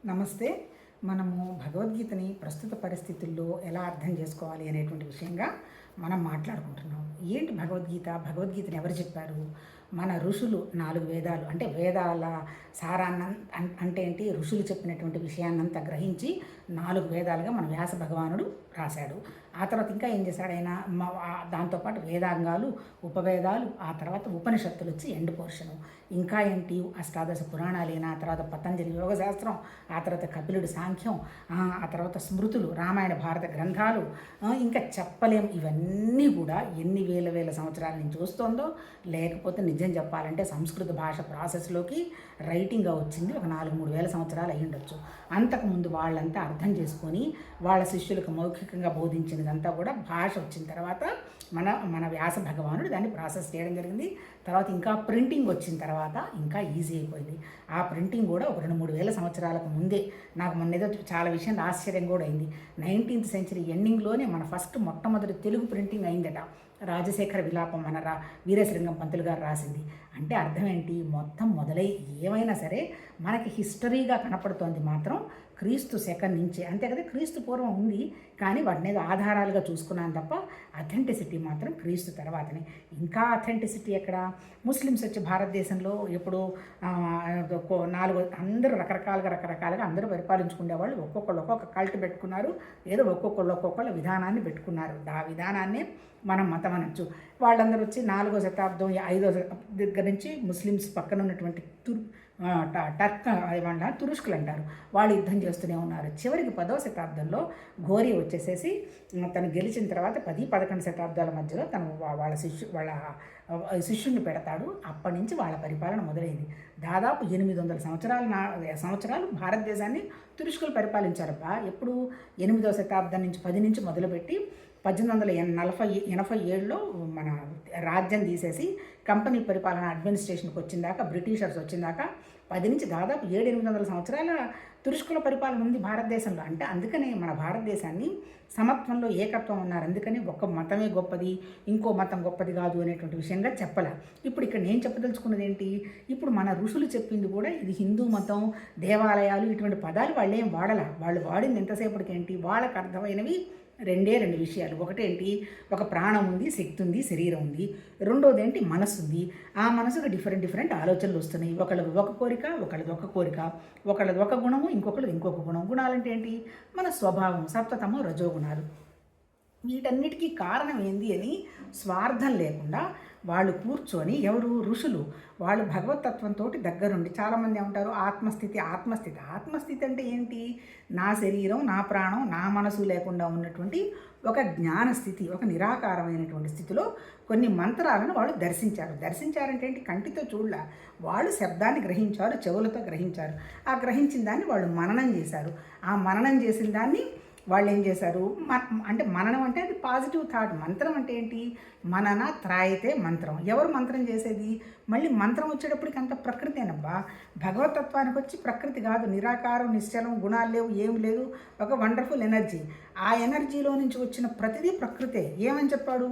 నమస్తే. మనము భగవద్గీతని ప్రస్తుత పరిస్థితుల్లో ఎలా అర్థం చేసుకోవాలి అనేటువంటి విషయంగా మనం మాట్లాడుకుంటున్నాం. ఏంటి భగవద్గీత? భగవద్గీతని ఎవరు చెప్పారు? మన ఋషులు 4 వేదాలు అంటే వేదాల సారాన్ని అంటే ఏంటి? ఋషులు చెప్పినటువంటి విషయాన్నంతా గ్రహించి 4 వేదాలుగా మన వ్యాస భగవానుడు రాశాడు. ఆ తర్వాత ఇంకా ఏం చేశాడు ఆయన? దాంతోపాటు వేదాంగాలు, ఉపవేదాలు, ఆ తర్వాత ఉపనిషత్తులు వచ్చి ఎండ్ పోర్షను. ఇంకా ఏంటి? అష్టాదశ పురాణాలైన, ఆ తర్వాత పతంజలి యోగశాస్త్రం, ఆ తర్వాత కపిలుడి సాంఖ్యం, ఆ తర్వాత స్మృతులు, రామాయణ భారత గ్రంథాలు, ఇంకా చెప్పలేం. ఇవన్నీ కూడా ఎన్ని వేల సంవత్సరాల నుంచి వస్తుందో, లేకపోతే నిజం చెప్పాలంటే సంస్కృత భాష ప్రాసెస్లోకి రైటింగ్గా వచ్చింది ఒక 4-3 వేల సంవత్సరాలు అయ్యి ఉండొచ్చు. అంతకుముందు వాళ్ళంతా అర్థం చేసుకొని వాళ్ళ శిష్యులకు మౌఖికంగా బోధించినదంతా కూడా భాష వచ్చిన తర్వాత మన వ్యాస భగవానుడు దాన్ని ప్రాసెస్ చేయడం జరిగింది. తర్వాత ఇంకా ప్రింటింగ్ వచ్చిన తర్వాత ఇంకా ఈజీ అయిపోయింది. ఆ ప్రింటింగ్ కూడా ఒక 2-3 వేల సంవత్సరాలకు ముందే. నాకు మొన్నేదో చాలా విషయం ఆశ్చర్యం కూడా అయింది. 19th సెంచరీ ఎండింగ్లోనే మన మొట్టమొదటి తెలుగు ప్రింటింగ్ అయిందట. రాజశేఖర విలాపం మన వీరేశలింగం పంతులు గారు రాసింది. అంటే అర్థం ఏంటి? మొత్తం మొదలై ఏమైనా సరే మనకి హిస్టరీగా కనపడుతోంది మాత్రం క్రీస్తు శకం నుంచే. అంతే కదా, క్రీస్తు పూర్వం ఉంది కానీ వాటిని ఏదో ఆధారాలుగా చూసుకున్నాను తప్ప అథెంటిసిటీ మాత్రం క్రీస్తు తర్వాతనే. ఇంకా అథెంటిసిటీ ఎక్కడ? ముస్లిమ్స్ వచ్చి భారతదేశంలో ఎప్పుడు 4 అందరూ రకరకాలుగా అందరూ పరిపాలించుకునేవాళ్ళు. ఒక్కొక్కళ్ళు ఒక్కొక్క కల్ట్ పెట్టుకున్నారు, ఏదో ఒక్కొక్కళ్ళ విధానాన్ని పెట్టుకున్నారు. ఆ విధానాన్నే మనం మతం అనొచ్చు. వాళ్ళందరూ వచ్చి 4వ శతాబ్దం 5వ శతాబ్దం దగ్గర నుంచి ముస్లిమ్స్ పక్కన ఉన్నటువంటి తురుష్కులు అంటారు, వాళ్ళు యుద్ధం చేస్తూనే ఉన్నారు. చివరికి 10వ శతాబ్దంలో ఘోరీ వచ్చేసేసి తను గెలిచిన తర్వాత 10-11 శతాబ్దాల మధ్యలో తను వాళ్ళ శిష్యుని పెడతాడు. అప్పటి నుంచి వాళ్ళ పరిపాలన మొదలైంది. దాదాపు 800 సంవత్సరాలు భారతదేశాన్ని తురుష్కులు పరిపాలించారబ్బా. ఎప్పుడు? 8వ శతాబ్దం నుంచి 10 నుంచి మొదలుపెట్టి 1887లో మన రాజ్యం తీసేసి కంపెనీ పరిపాలన అడ్మినిస్ట్రేషన్కి వచ్చిందాక, బ్రిటిషర్స్ వచ్చిందాకా 10 నుంచి దాదాపు 700-800 సంవత్సరాల తురుష్కుల పరిపాలన ఉంది భారతదేశంలో. అంటే అందుకనే మన భారతదేశాన్ని సమత్వంలో ఏకత్వం ఉన్నారు. అందుకని ఒక్క మతమే గొప్పది, ఇంకో మతం గొప్పది కాదు అనేటువంటి విషయంగా చెప్పలే. ఇప్పుడు ఇక్కడ నేను చెప్పదలుచుకున్నది ఏంటి? ఇప్పుడు మన ఋషులు చెప్పింది కూడా ఇది హిందూ మతం, దేవాలయాలు, ఇటువంటి పదాలు వాళ్ళు ఏం వాడలా. వాళ్ళు వాడింది ఎంతసేపటికి ఏంటి? వాళ్ళకు అర్థమైనవి 2 విషయాలు. ఒకటేంటి? ఒక ప్రాణం ఉంది, శక్తి ఉంది, శరీరం ఉంది. రెండోది ఏంటి? మనసు ఉంది. ఆ మనసుకు డిఫరెంట్ ఆలోచనలు వస్తున్నాయి. ఒకళ్ళది ఒక కోరిక, ఒకళ్ళది ఒక కోరిక, ఒకళ్ళది ఒక గుణము, ఇంకొకళ్ళది ఇంకొక గుణం. గుణాలంటే ఏంటి? మన స్వభావం, సప్తతమో రజోగుణాలు. వీటన్నిటికీ కారణం ఏంది అని స్వార్థం లేకుండా వాళ్ళు కూర్చొని, ఎవరు? ఋషులు. వాళ్ళు భగవతత్వంతో దగ్గరుండి, చాలామంది ఏమంటారు ఆత్మస్థితి అంటే ఏంటి? నా శరీరం, నా ప్రాణం, నా మనసు లేకుండా ఉన్నటువంటి ఒక జ్ఞానస్థితి, ఒక నిరాకారమైనటువంటి స్థితిలో కొన్ని మంత్రాలను వాళ్ళు దర్శించారంటే ఏంటి? కంటితో చూడలే, వాళ్ళు శబ్దాన్ని గ్రహించారు, చెవులతో గ్రహించారు. ఆ గ్రహించిన దాన్ని వాళ్ళు మననం చేశారు. ఆ మననం చేసిన దాన్ని వాళ్ళు ఏం చేశారు? అంటే మననం అంటే అది పాజిటివ్ థాట్. మంత్రం అంటే ఏంటి? మనన త్రాయితే మంత్రం. ఎవరు మంత్రం చేసేది? మళ్ళీ మంత్రం వచ్చేటప్పటికి అంత ప్రకృతేనబ్బా. భగవతత్వానికి వచ్చి ప్రకృతి కాదు, నిరాకారం, నిశ్చలం, గుణాలు లేవు, ఏం లేదు, ఒక వండర్ఫుల్ ఎనర్జీ. ఆ ఎనర్జీలో నుంచి వచ్చిన ప్రతిదీ ప్రకృతే. ఏమని చెప్పాడు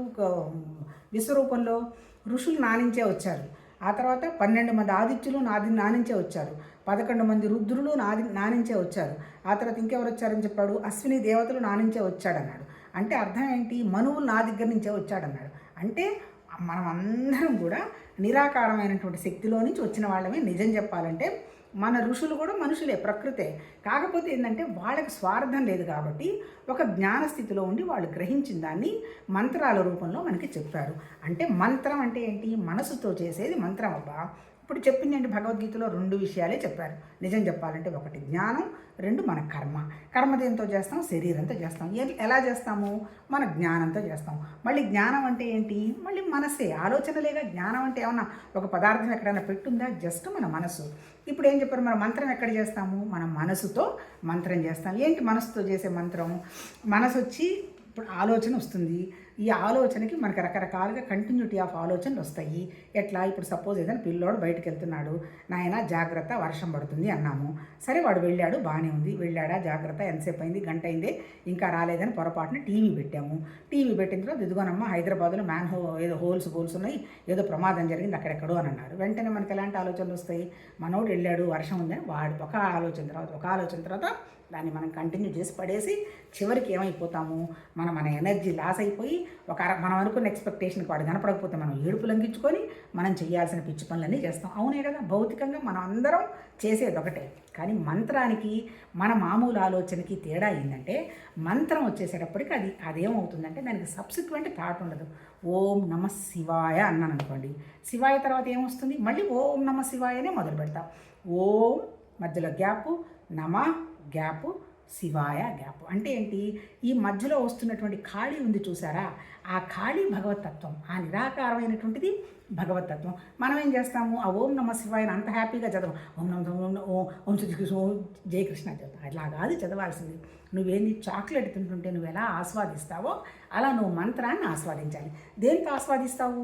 విశ్వరూపంలో? ఋషులు నానించే వచ్చారు. ఆ తర్వాత 12 మంది ఆదిత్యులు నానించే వచ్చారు. 11 మంది రుద్రులు నానించే వచ్చారు. ఆ తర్వాత ఇంకెవరు వచ్చారని చెప్పాడు? అశ్విని దేవతలు నానించే వచ్చాడన్నాడు. అంటే అర్థం ఏంటి? మనువులు నా దగ్గర నుంచే వచ్చాడన్నాడు. అంటే మనం అందరం కూడా నిరాకారమైనటువంటి శక్తిలో నుంచి వచ్చిన వాళ్ళమే. నిజం చెప్పాలంటే మన ఋషులు కూడా మనుషులే, ప్రకృతే. కాకపోతే ఏంటంటే వాళ్ళకి స్వార్థం లేదు కాబట్టి ఒక జ్ఞానస్థితిలో ఉండి వాళ్ళు గ్రహించిన దాన్ని మంత్రాల రూపంలో మనకి చెప్పారు. అంటే మంత్రం అంటే ఏంటి? మనసుతో చేసేది మంత్రం అబ్బా. ఇప్పుడు చెప్పింది ఏంటి? భగవద్గీతలో 2 విషయాలే చెప్పారు. నిజం చెప్పాలంటే 1 జ్ఞానం, 2 మన కర్మ దేంతో చేస్తాం? శరీరంతో చేస్తాం. ఎలా చేస్తాము? మన జ్ఞానంతో చేస్తాం. మళ్ళీ జ్ఞానం అంటే ఏంటి? మళ్ళీ మనసే, ఆలోచనలేగా. జ్ఞానం అంటే ఏమన్నా ఒక పదార్థం ఎక్కడైనా పెట్టుందా? జస్ట్ మన మనసు. ఇప్పుడు ఏం చెప్పారు? మన మంత్రం ఎక్కడ చేస్తాము? మన మనసుతో మంత్రం చేస్తాం. ఏంటి మనసుతో చేసే మంత్రం? మనసు వచ్చి ఇప్పుడు ఆలోచన వస్తుంది, ఈ ఆలోచనకి మనకి రకరకాలుగా కంటిన్యూటీ ఆఫ్ ఆలోచనలు వస్తాయి. ఎట్లా ఇప్పుడు సపోజ్ ఏదైనా పిల్లోడు బయటకు వెళ్తున్నాడు, నాయన జాగ్రత్త వర్షం పడుతుంది అన్నాము. సరే వాడు వెళ్ళాడు, బాగానే ఉంది, వెళ్ళాడా జాగ్రత్త, ఎంతసేపు అయింది, గంట అయిందే ఇంకా రాలేదని పొరపాటున టీవీ పెట్టాము. టీవీ పెట్టిన తర్వాత ఇదిగోనమ్మా హైదరాబాద్లో ఏదో హోల్స్ ఉన్నాయి, ఏదో ప్రమాదం జరిగింది అక్కడెక్కడో అని అన్నారు. వెంటనే మనకి ఎలాంటి ఆలోచనలు వస్తాయి? మనోడు వెళ్ళాడు వర్షం ఉందని వాడు ఒక ఆలోచన తర్వాత దాన్ని మనం కంటిన్యూ చేసి పడేసి చివరికి ఏమైపోతాము, మన ఎనర్జీ లాస్ అయిపోయి మనం అనుకున్న ఎక్స్పెక్టేషన్కి వాడు కనపడకపోతే మనం ఏడుపు లంఘించుకొని మనం చేయాల్సిన పిచ్చి పనులన్నీ చేస్తాం. అవునే కదా, భౌతికంగా మనం అందరం చేసేది ఒకటే. కానీ మంత్రానికి మన మామూలు ఆలోచనకి తేడా ఏంటంటే, మంత్రం వచ్చేసేటప్పటికి అదేమవుతుందంటే దానికి సబ్సిక్వెంట్ థాట్ ఉండదు. ఓం నమ శివాయ అన్నాను అనుకోండి, శివాయ తర్వాత ఏమొస్తుంది, మళ్ళీ ఓం నమ శివాయనే మొదలు పెడతాం. ఓం మధ్యలో గ్యాపు, నమ గ్యాపు, శివాయ గ్యాప్. అంటే ఏంటి, ఈ మధ్యలో వస్తున్నటువంటి ఖాళీ ఉంది చూసారా, ఆ ఖాళీ భగవతత్వం, ఆ నిరాకారమైనటువంటిది భగవతత్వం. మనం ఏం చేస్తాము, ఆ ఓం నమ శివాయని అంత హ్యాపీగా చదవం, ఓం నమ ఓం శ్రీకృష్ణ ఓం జయకృష్ణ చదువు. అట్లా కాదు చదవాల్సింది. నువ్వేంది చాక్లెట్ తింటుంటే నువ్వు ఎలా ఆస్వాదిస్తావో అలా నువ్వు మంత్రాన్ని ఆస్వాదించాలి. దేనికి ఆస్వాదిస్తావు?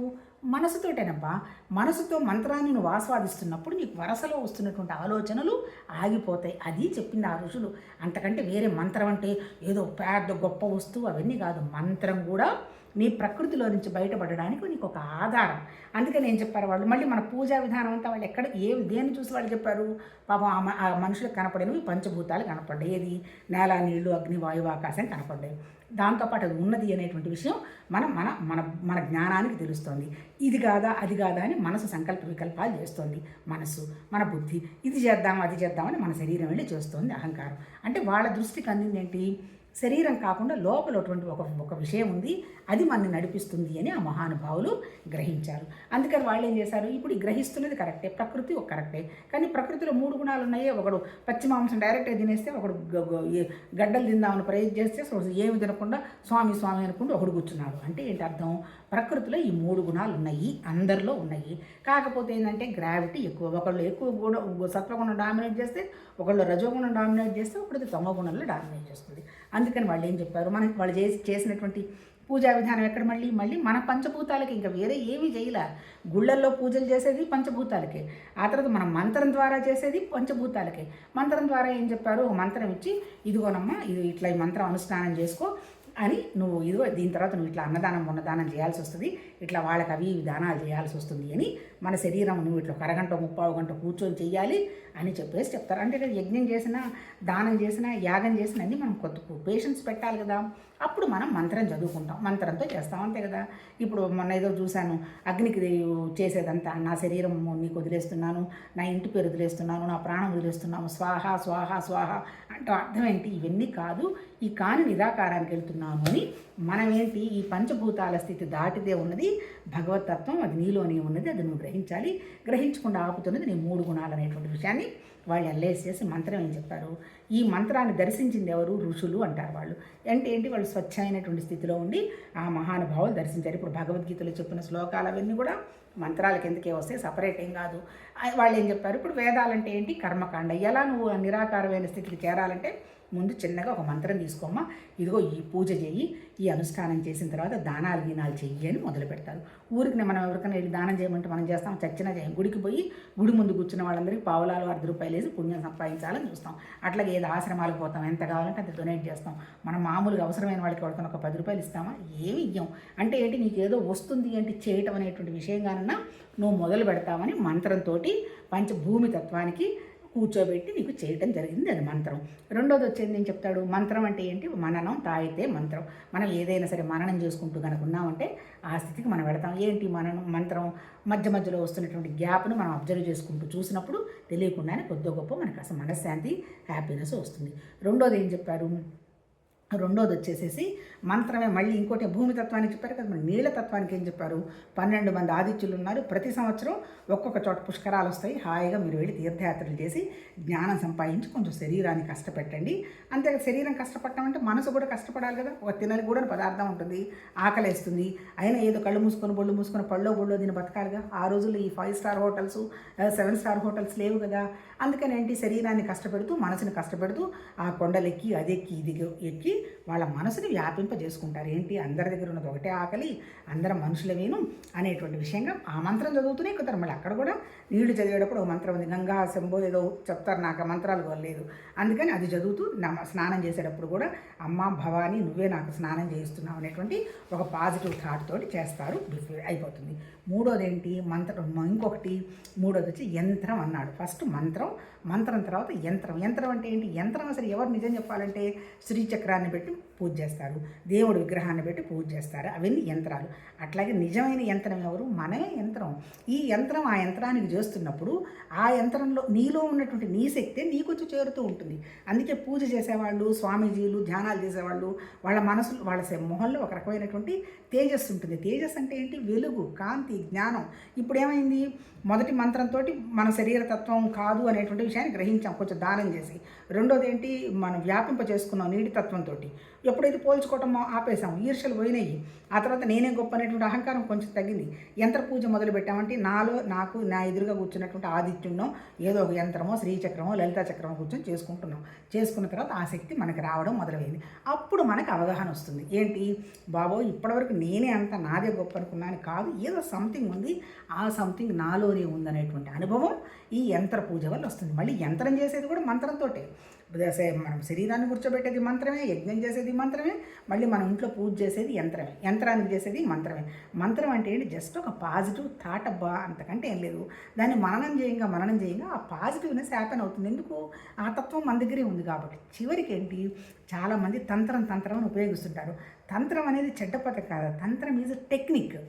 మనసుతోటేనబ్బా. మనసుతో మంత్రాన్ని నువ్వు ఆస్వాదిస్తున్నప్పుడు నీకు వరసలో వస్తున్నటువంటి ఆలోచనలు ఆగిపోతాయి. అది చెప్పింది ఆ ఋషులు. అంతకంటే వేరే మంత్రం అంటే ఏదో పెద్ద గొప్ప వస్తువు అవన్నీ కాదు. మంత్రం కూడా నీ ప్రకృతిలో నుంచి బయటపడడానికి నీకు ఒక ఆధారం. అందుకని ఏం చెప్పారు వాళ్ళు, మళ్ళీ మన పూజా విధానం అంతా వాళ్ళు ఎక్కడ దేన్ని చూసి వాళ్ళు చెప్పారు, పాపం ఆ మనుషులకు కనపడినవి పంచభూతాలు కనపడ్డాయి. ఏది, నేల, నీళ్లు, అగ్ని, వాయువు, ఆకాశం కనపడ్డాయి. దాంతోపాటు అది ఉన్నది అనేటువంటి విషయం మన జ్ఞానానికి తెలుస్తోంది. ఇది కాదా అది కాదా అని మనసు సంకల్ప వికల్పాలు చేస్తోంది. మనసు, మన బుద్ధి ఇది చేద్దాం అది చేద్దామని మన శరీరం వెళ్ళి చేస్తోంది అహంకారం. అంటే వాళ్ళ దృష్టికి అందింది ఏంటి, శరీరం కాకుండా లోపల ఒక విషయం ఉంది, అది మనని నడిపిస్తుంది అని ఆ మహానుభావులు గ్రహించారు. అందుకని వాళ్ళు ఏం చేశారు, ఇప్పుడు గ్రహిస్తున్నది కరెక్టే, ప్రకృతి ఒక కరెక్టే, కానీ ప్రకృతిలో 3 గుణాలు ఉన్నాయే. ఒకడు పచ్చి మాంసం డైరెక్ట్గా తినేస్తే, ఒకడు గడ్డలు తిందామని ప్రయత్నం చేస్తే ఏమి తినకుండా స్వామి స్వామి అనుకుంటూ ఒకడు కూర్చున్నాడు. అంటే ఏంటి అర్థం, ప్రకృతిలో ఈ 3 గుణాలు ఉన్నాయి, అందరిలో ఉన్నాయి. కాకపోతే ఏంటంటే గ్రావిటీ ఎక్కువ, ఒకళ్ళు ఎక్కువ సత్వగుణం డామినేట్ చేస్తే, ఒకళ్ళు రజోగుణం డామినేట్ చేస్తే, ఒకటి తమోగుణంలో డామినేట్ చేస్తుంది. అందుకని వాళ్ళు ఏం చెప్పారు, వాళ్ళు చేసినటువంటి పూజా విధానం ఎక్కడ మళ్ళీ మన పంచభూతాలకి, ఇంకా వేరే ఏమీ చేయలే. గుళ్ళల్లో పూజలు చేసేది పంచభూతాలకే, ఆ తర్వాత మనం మంత్రం ద్వారా చేసేది పంచభూతాలకే. మంత్రం ద్వారా ఏం చెప్పారు, మంత్రం ఇచ్చి ఇదిగోనమ్మా ఇది ఇట్లా ఈ మంత్రం అనుష్ఠానం చేసుకో అని, నువ్వు ఇదిగో దీని తర్వాత నువ్వు ఇట్లా అన్నదానం చేయాల్సి వస్తుంది, ఇట్లా వాళ్ళకి అవి దానాలు చేయాల్సి వస్తుంది అని, మన శరీరం నువ్వు ఇట్లా 1 గంట 30 గంట కూర్చొని చెయ్యాలి అని చెప్తారు. అంటే యజ్ఞం చేసినా, దానం చేసినా, యాగం చేసినా అన్నీ మనం కొత్త పేషెన్స్ పెట్టాలి కదా. అప్పుడు మనం మంత్రం చదువుకుంటాం, మంత్రంతో చేస్తాం, అంతే కదా. ఇప్పుడు మొన్న ఏదో చూశాను, అగ్నికి చేసేదంతా, నా శరీరం నీకు వదిలేస్తున్నాను, నా ఇంటి పేరు వదిలేస్తున్నాను, నా ప్రాణం వదిలేస్తున్నాను, స్వాహ స్వాహ స్వాహ అంటే అర్థం ఏంటి, ఇవన్నీ కాదు, ఈ కాని నిరాకారానికి వెళ్తున్నాను అని. మనమేంటి, ఈ పంచభూతాల స్థితి దాటితే ఉన్నది భగవతత్వం, అది నీలోనే ఉన్నది, అది నువ్వు గ్రహించాలి. గ్రహించకుండా ఆపుతున్నది నీ 3 గుణాలు అనేటువంటి విషయాన్ని వాళ్ళు అనలైజ్ చేసి మంత్రం ఏం చెప్పారు, ఈ మంత్రాన్ని దర్శించింది ఎవరు, ఋషులు అంటారు వాళ్ళు. అంటే ఏంటి, వాళ్ళు స్వచ్ఛమైనటువంటి స్థితిలో ఉండి ఆ మహానుభావులు దర్శించారు. ఇప్పుడు భగవద్గీతలో చెప్పిన శ్లోకాలు అవన్నీ కూడా మంత్రాలకు ఎందుకే వస్తాయి, సపరేట్ ఏం కాదు. వాళ్ళు ఏం చెప్పారు, ఇప్పుడు వేదాలంటే ఏంటి, కర్మకాండ. ఎలా నువ్వు నిరాకారమైన స్థితికి చేరాలంటే ముందు చిన్నగా ఒక మంత్రం తీసుకోమ్మా, ఇదిగో ఈ పూజ చెయ్యి, ఈ అనుష్ఠానం చేసిన తర్వాత దానాలు గీనాలు చెయ్యి అని మొదలు పెడతారు. ఊరికి మనం ఎవరికైనా వెళ్ళి దానం చేయమంటే మనం చేస్తాం, చచ్చినా చేయం. గుడికి పోయి గుడి ముందు కూర్చున్న వాళ్ళందరికీ పావులాలు 10 రూపాయలు వేసి పుణ్యం సంపాదించాలని చూస్తాం. అట్లాగే ఏదో ఆశ్రమాలకు పోతాం, ఎంత కావాలంటే అంత డొనేట్ చేస్తాం. మనం మామూలుగా అవసరమైన వాళ్ళకి ఎవరికైనా ఒక 10 రూపాయలు ఇస్తామా, ఏమి ఇయ్యం. అంటే ఏంటి, నీకు ఏదో వస్తుంది అంటే చేయటం అనేటువంటి విషయంగానన్నా నువ్వు మొదలు పెడతామని మంత్రంతో పంచభూమి తత్వానికి కూర్చోబెట్టి నీకు చేయటం జరిగింది, అది మంత్రం. రెండోది వచ్చేది నేను చెప్తాడు, మంత్రం అంటే ఏంటి, మననం తాయితే మంత్రం. మనం ఏదైనా సరే మననం చేసుకుంటూ కనుక ఉన్నామంటే ఆ స్థితికి మనం వెళతాం. ఏంటి మంత్రం మధ్యలో వస్తున్నటువంటి గ్యాప్ను మనం అబ్జర్వ్ చేసుకుంటూ చూసినప్పుడు తెలియకుండానే కొద్ది గొప్ప మనకు అసలు మనశ్శాంతి, హ్యాపీనెస్ వస్తుంది. రెండోది ఏం చెప్పారు, రెండోది వచ్చేసేసి మంత్రమే. మళ్ళీ ఇంకోటి భూమి తత్వానికి చెప్పారు కదా, మరి నీళ్ళ తత్వానికి ఏం చెప్పారు, 12 మంది ఆదిత్యులు ఉన్నారు, ప్రతి సంవత్సరం ఒక్కొక్క చోట పుష్కరాలు వస్తాయి, హాయిగా మీరు వెళ్ళి తీర్థయాత్రలు చేసి జ్ఞానం సంపాదించి కొంచెం శరీరాన్ని కష్టపెట్టండి. అంతే, శరీరం కష్టపడటం అంటే మనసు కూడా కష్టపడాలి కదా. ఒక తినని కూడా పదార్థం ఉంటుంది, ఆకలేస్తుంది, అయినా ఏదో కళ్ళు మూసుకొని బొళ్ళు మూసుకొని పళ్ళో దీన్ని బతకాలిగా. ఆ రోజుల్లో ఈ 5 స్టార్ హోటల్స్ 7 స్టార్ హోటల్స్ లేవు కదా. అందుకని ఏంటి, శరీరాన్ని కష్టపెడుతూ మనసుని కష్టపెడుతూ ఆ కొండలెక్కి అదెక్కి ఇది ఎక్కి వాళ్ళ మనసుని వ్యాపింపజేసుకుంటారు. ఏంటి, అందరి దగ్గర ఉన్నది ఒకటే ఆకలి, అందరం మనుషులమేను అనేటువంటి విషయంగా ఆ మంత్రం చదువుతూనే ఎక్కుతారు. మళ్ళీ అక్కడ కూడా నీళ్లు చదివేటప్పుడు ఒక మంత్రం ఉంది, గంగా శంభో ఏదో చెప్తారు, నాకు ఆ మంత్రాలు లేదు. అందుకని అది చదువుతూ స్నానం చేసేటప్పుడు కూడా అమ్మ భవానీ నువ్వే నాకు స్నానం చేయిస్తున్నావు అనేటువంటి ఒక పాజిటివ్ థాట్ తోటి చేస్తారు. అయిపోతుంది. మూడోది ఏంటి, ఇంకొకటి మూడోది వచ్చి యంత్రం అన్నాడు. ఫస్ట్ మంత్రం తర్వాత యంత్రం అంటే ఏంటి, యంత్రం అసలు ఎవరు నిజం చెప్పాలంటే శ్రీచక్రాన్ని పెట్టి పూజ చేస్తారు, దేవుడి విగ్రహాన్ని పెట్టి పూజ చేస్తారు, అవన్నీ యంత్రాలు. అట్లాగే నిజమైన యంత్రం ఎవరు, మనమే యంత్రం. ఈ యంత్రం ఆ యంత్రానికి చేస్తున్నప్పుడు ఆ యంత్రంలో నీలో ఉన్నటువంటి నీ శక్తే నీకు వచ్చి చేరుతూ ఉంటుంది. అందుకే పూజ చేసేవాళ్ళు, స్వామీజీలు, ధ్యానాలు చేసేవాళ్ళు, వాళ్ళ మనసులో వాళ్ళ మొహంలో ఒక రకమైనటువంటి తేజస్సు ఉంటుంది. తేజస్సు అంటే ఏంటి, వెలుగు, కాంతి, జ్ఞానం. ఇప్పుడు ఏమైంది, మొదటి మంత్రంతో మన శరీరతత్వం కాదు అనేటువంటి విషయాన్ని గ్రహించాం కొంచెం దానం చేసి. రెండోది ఏంటి, మనం వ్యాపింప చేసుకున్నాం నీటి తత్వంతో. ఎప్పుడైతే పోల్చుకోవటం ఆపేసాం, ఈర్ష్యలు పోయినాయి. ఆ తర్వాత నేనే గొప్ప అనేటువంటి అహంకారం కొంచెం తగ్గింది. యంత్ర పూజ మొదలు పెట్టామంటే నాకు నా ఎదురుగా కూర్చున్నటువంటి ఆదిత్యున్నో ఏదో ఒక యంత్రమో, శ్రీచక్రమో, లలితా చక్రమో కూర్చొని చేసుకున్న తర్వాత ఆ శక్తి మనకి రావడం మొదలైంది. అప్పుడు మనకు అవగాహన వస్తుంది. ఏంటి బాబో, ఇప్పటివరకు నేనే అంత నాదే గొప్ప అనుకున్నాను కాదు, ఏదో సంథింగ్ ఉంది, ఆ సంథింగ్ నాలోనే ఉందనేటువంటి అనుభవం ఈ యంత్ర పూజ వల్ల వస్తుంది. మళ్ళీ యంత్రం చేసేది కూడా మంత్రంతో. మనం శరీరాన్ని కూర్చోబెట్టేది మంత్రమే, యజ్ఞం చేసేది మంత్రమే, మళ్ళీ మనం ఇంట్లో పూజ చేసేది యంత్రమే, యంత్రానికి చేసేది మంత్రమే. మంత్రం అంటే ఏంటి, జస్ట్ ఒక పాజిటివ్ థాట్ అబ్బా, అంతకంటే ఏం లేదు. దాన్ని మననం చేయంగా ఆ పాజిటివ్నెస్ హ్యాపెన్ అవుతుంది. ఎందుకు, ఆ తత్వం మన దగ్గరే ఉంది కాబట్టి. చివరికి ఏంటి, చాలామంది తంత్రం అని ఉపయోగిస్తుంటారు. తంత్రం అనేది చెడ్డ పద్ధతి కాదు, తంత్రం ఈజ్ టెక్నిక్.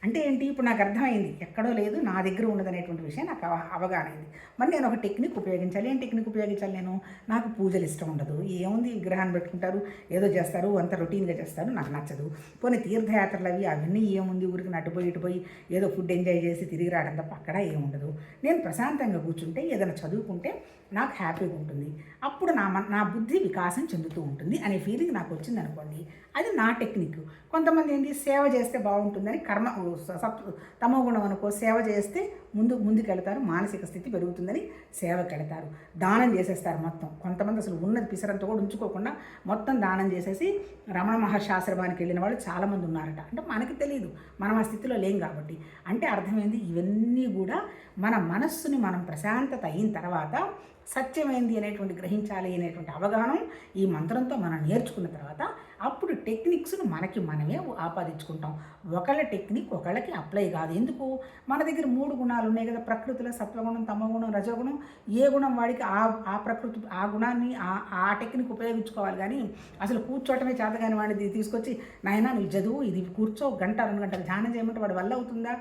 అంటే ఏంటి, ఇప్పుడు నాకు అర్థమైంది, ఎక్కడో లేదు నా దగ్గర ఉన్నదనేటువంటి విషయం నాకు అవగాహన అయింది. మరి నేను ఒక టెక్నిక్ ఉపయోగించాలి. ఏం టెక్నిక్ ఉపయోగించాలి, నాకు పూజలు ఇష్టం ఉండదు, ఏముంది విగ్రహాన్ని పెట్టుకుంటారు, ఏదో చేస్తారు, అంత రొటీన్గా చేస్తారు, నాకు నచ్చదు. పోనీ తీర్థయాత్రలు అవన్నీ ఏముంది, ఊరికి ఇటుపోయి ఏదో ఫుడ్ ఎంజాయ్ చేసి తిరిగి రావడం తప్ప అక్కడ ఏముండదు. నేను ప్రశాంతంగా కూర్చుంటే ఏదైనా చదువుకుంటే నాకు హ్యాపీగా ఉంటుంది, అప్పుడు నా బుద్ధి వికాసం చెందుతూ ఉంటుంది అనే ఫీలింగ్ నాకు వచ్చింది అనుకోండి, అది నా టెక్నిక్. కొంతమంది ఏంటి, సేవ చేస్తే బాగుంటుందని తమో గుణం అనుకో, సేవ చేస్తే ముందుకెళ్తారు, మానసిక స్థితి పెరుగుతుందని సేవకి వెళతారు, దానం చేసేస్తారు మొత్తం. కొంతమంది అసలు ఉన్నది పిసరంతో కూడా ఉంచుకోకుండా మొత్తం దానం చేసేసి రమణ మహర్షి ఆశ్రమానికి వెళ్ళిన వాళ్ళు చాలామంది ఉన్నారట. అంటే మనకి తెలియదు, మనం ఆ స్థితిలో లేం కాబట్టి. అంటే అర్థమైంది, ఇవన్నీ కూడా మన మనస్సుని మనం ప్రశాంతత అయిన తర్వాత సత్యమైంది అనేటువంటి గ్రహించాలి అనేటువంటి అవగాహన ఈ మంత్రంతో మనం నేర్చుకున్న తర్వాత అప్పుడు టెక్నిక్స్ను మనమే ఆపాదించుకుంటాం. ఒకళ్ళ టెక్నిక్ ఒకళ్ళకి అప్లై కాదు. ఎందుకు, మన దగ్గర 3 గుణాలు ఉన్నాయి కదా ప్రకృతిలో, సత్వగుణం, తమోగుణం, రజోగుణం. ఏ గుణం వాడికి ఆ ప్రకృతి ఆ గుణాన్ని ఆ టెక్నిక్ ఉపయోగించుకోవాలి. కానీ అసలు కూర్చోవటమే చేతగాని వాడిని తీసుకొచ్చి నాయనా నువ్వు చదువు, ఇది కూర్చో, 1 గంట 2 గంటలు ధ్యానం చేయమంటే వాడి వల్ల అవుతుందా,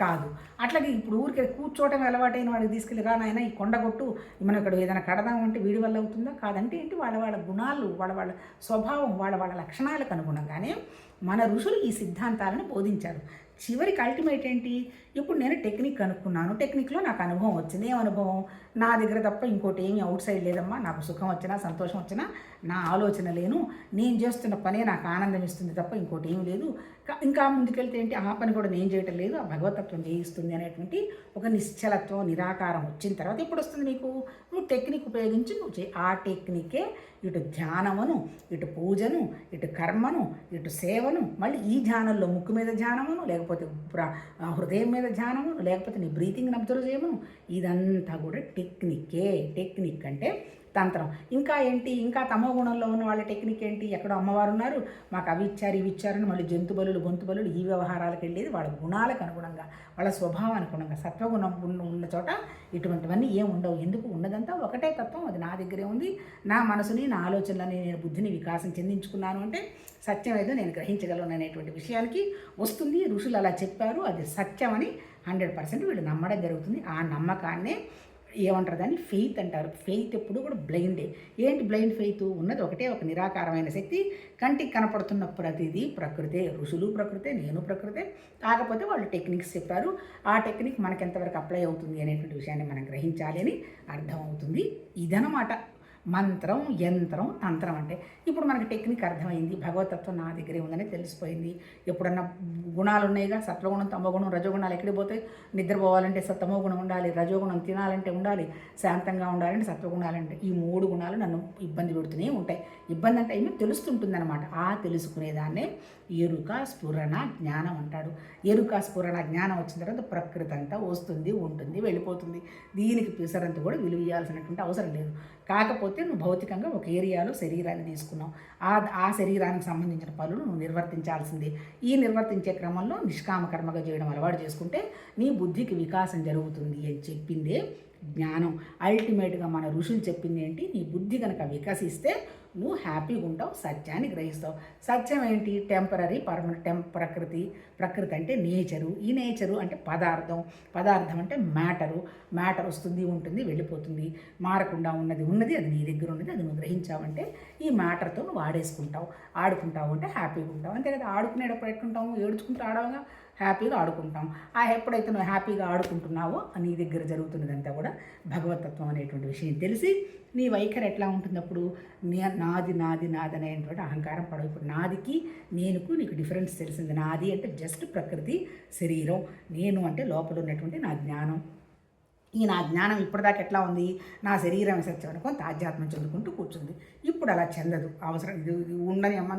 కాదు. అట్లాగే ఇప్పుడు ఊరికే కూర్చోవటం అలవాటైన వాడికి తీసుకెళ్ళి రా నాయన ఈ కొండగొట్టు, మనం ఇక్కడ ఏదైనా కడదామంటే వీడి వల్ల అవుతుందా, కాదంటే ఏంటి, వాళ్ళ గుణాలు, వాళ్ళ స్వభావం, వాళ్ళ లక్షణాలకు అనుగుణంగానే మన ఋషులు ఈ సిద్ధాంతాలను బోధించారు. చివరికి అల్టిమేట్ ఏంటి, ఇప్పుడు నేను టెక్నిక్ కనుక్కున్నాను, టెక్నిక్లో నాకు అనుభవం వచ్చింది. ఏం అనుభవం, నా దగ్గర తప్ప ఇంకోటి ఏమీ అవుట్ సైడ్ లేదమ్మా, నాకు సుఖం వచ్చినా సంతోషం వచ్చినా నా ఆలోచన లేను, నేను చేస్తున్న పనే నాకు ఆనందం ఇస్తుంది తప్ప ఇంకోటి ఏమీ లేదు. ఇంకా ముందుకెళ్తే ఏంటి, ఆ పని కూడా నేను చేయటం లేదు, ఆ భగవతత్వం చేయిస్తుంది అనేటువంటి ఒక నిశ్చలత్వం, నిరాకారం వచ్చిన తర్వాత ఇప్పుడు వస్తుంది నీకు, నువ్వు టెక్నిక్ ఉపయోగించి నువ్వు చేయి. ఆ టెక్నికే ఇటు ధ్యానమును, ఇటు పూజను, ఇటు కర్మను, ఇటు సేవను, మళ్ళీ ఈ ధ్యానంలో ముక్కు మీద ధ్యానమును, లేకపోతే హృదయం మీద ధ్యానమును, లేకపోతే నీ బ్రీతింగ్ని అబ్జర్వ్ చేయమను, ఇదంతా కూడా టెక్నిక్ అంటే తంత్రం. ఇంకా ఏంటి, ఇంకా తమో గుణంలో ఉన్న వాళ్ళ టెక్నిక్ ఏంటి, ఎక్కడో అమ్మవారు ఉన్నారు మాకు అవి ఇచ్చారని మళ్ళీ జంతు బలులు, గొంతు బలులు, ఈ వ్యవహారాలకు వెళ్ళేది వాళ్ళ గుణాలకు అనుగుణంగా, వాళ్ళ స్వభావానికి అనుగుణంగా. సత్వగుణం ఉన్న చోట ఇటువంటివన్నీ ఏం ఉండవు. ఎందుకు, ఉన్నదంతా ఒకటే తత్వం, అది నా దగ్గరే ఉంది, నా మనసుని, నా ఆలోచనలని, నేను బుద్ధిని వికాసం చెందించుకున్నాను అంటే సత్యం ఏదో నేను గ్రహించగలను అనేటువంటి విషయానికి వస్తుంది. ఋషులు అలా చెప్పారు, అది సత్యమని 100% వీళ్ళు నమ్మడం జరుగుతుంది. ఆ నమ్మకాన్నే ఏమంటారు, దాన్ని ఫెయిత్ అంటారు. ఫెయిత్ ఎప్పుడు కూడా బ్లైండే. ఏంటి బ్లైండ్ ఫెయిత్, ఉన్నది ఒకటే ఒక నిరాకారమైన శక్తి, కంటికి కనపడుతున్న ప్రతిదీ ప్రకృతే, ఋషులు ప్రకృతే, నేను ప్రకృతే. కాకపోతే వాళ్ళు టెక్నిక్స్ చెప్పారు, ఆ టెక్నిక్ మనకి ఎంతవరకు అప్లై అవుతుంది అనేటువంటి విషయాన్ని మనం గ్రహించాలి అని అర్థమవుతుంది. ఇదనమాట మంత్రం, యంత్రం, తంత్రం అంటే ఇప్పుడు మనకి టెక్నిక్ అర్థమైంది. భగవతత్వం నా దగ్గరే ఉందని తెలిసిపోయింది. ఎప్పుడన్నా గుణాలు ఉన్నాయిగా, సత్వగుణం, తమోగుణం, రజోగుణాలు ఎక్కడికి పోతాయి? నిద్రపోవాలంటే తమోగుణం ఉండాలి, రజోగుణం తినాలంటే ఉండాలి, శాంతంగా ఉండాలంటే సత్వగుణాలంటే. ఈ 3 గుణాలు నన్ను ఇబ్బంది పెడుతూనే ఉంటాయి. ఇబ్బంది అంటే ఏమీ తెలుస్తుంటుందన్నమాట. ఆ తెలుసుకునేదాన్నే ఎరుక, స్ఫురణ, జ్ఞానం అంటాడు. ఎరుక, స్ఫురణ, జ్ఞానం వచ్చిన తర్వాత ప్రకృతి అంతా వస్తుంది, ఉంటుంది, వెళ్ళిపోతుంది. దీనికి పిసరంత కూడా విలువ ఇవ్వాల్సినటువంటి అవసరం లేదు. కాకపోతే నువ్వు భౌతికంగా ఒక ఏరియాలో శరీరాన్ని తీసుకున్నావు. ఆ శరీరానికి సంబంధించిన పనులు నువ్వు నిర్వర్తించాల్సిందే. ఈ నిర్వర్తించే క్రమంలో నిష్కామ కర్మగా చేయడం అలవాటు చేసుకుంటే నీ బుద్ధికి వికాసం జరుగుతుంది అని చెప్పిందే జ్ఞానం. అల్టిమేట్గా మన ఋషులు చెప్పింది ఏంటి? నీ బుద్ధి కనుక వికసిస్తే నువ్వు హ్యాపీగా ఉంటావు, సత్యాన్ని గ్రహిస్తావు. సత్యం ఏంటి? Temporary, permanent. ప్రకృతి అంటే నేచరు. ఈ నేచరు అంటే పదార్థం అంటే మ్యాటర్ వస్తుంది, ఉంటుంది, వెళ్ళిపోతుంది. మారకుండా ఉన్నది అది నీ దగ్గర ఉన్నది, అది నువ్వు గ్రహించావంటే ఈ మ్యాటర్తో నువ్వు ఆడుకుంటావు అంటే హ్యాపీగా ఉంటావు. అంతే కదా. ఆడుకునేటప్పుడు ఎట్లుంటాము? ఏడ్చుకుంటూ ఆడవగా హ్యాపీగా ఆడుకుంటాం. ఎప్పుడైతే నువ్వు హ్యాపీగా ఆడుకుంటున్నావో నీ దగ్గర జరుగుతున్నదంతా కూడా భగవతత్వం అనేటువంటి విషయం తెలిసి నీ వైఖరి ఎట్లా ఉంటున్నప్పుడు నాది అనేటువంటి అహంకారం పడవు. ఇప్పుడు నాదికి నేనుకు నీకు డిఫరెన్స్ తెలిసింది. నాది అంటే జస్ట్ ప్రకృతి, శరీరం. నేను అంటే లోపల ఉన్నటువంటి నా జ్ఞానం. నా జ్ఞానం ఇప్పటిదాకా ఎట్లా ఉంది? నా శరీరం సత్యం అనుకొని తాధ్యాత్మం చెందుకుంటూ కూర్చుంది. ఇప్పుడు అలా చెందదు. అవసరం ఇది ఉండని అమ్మ,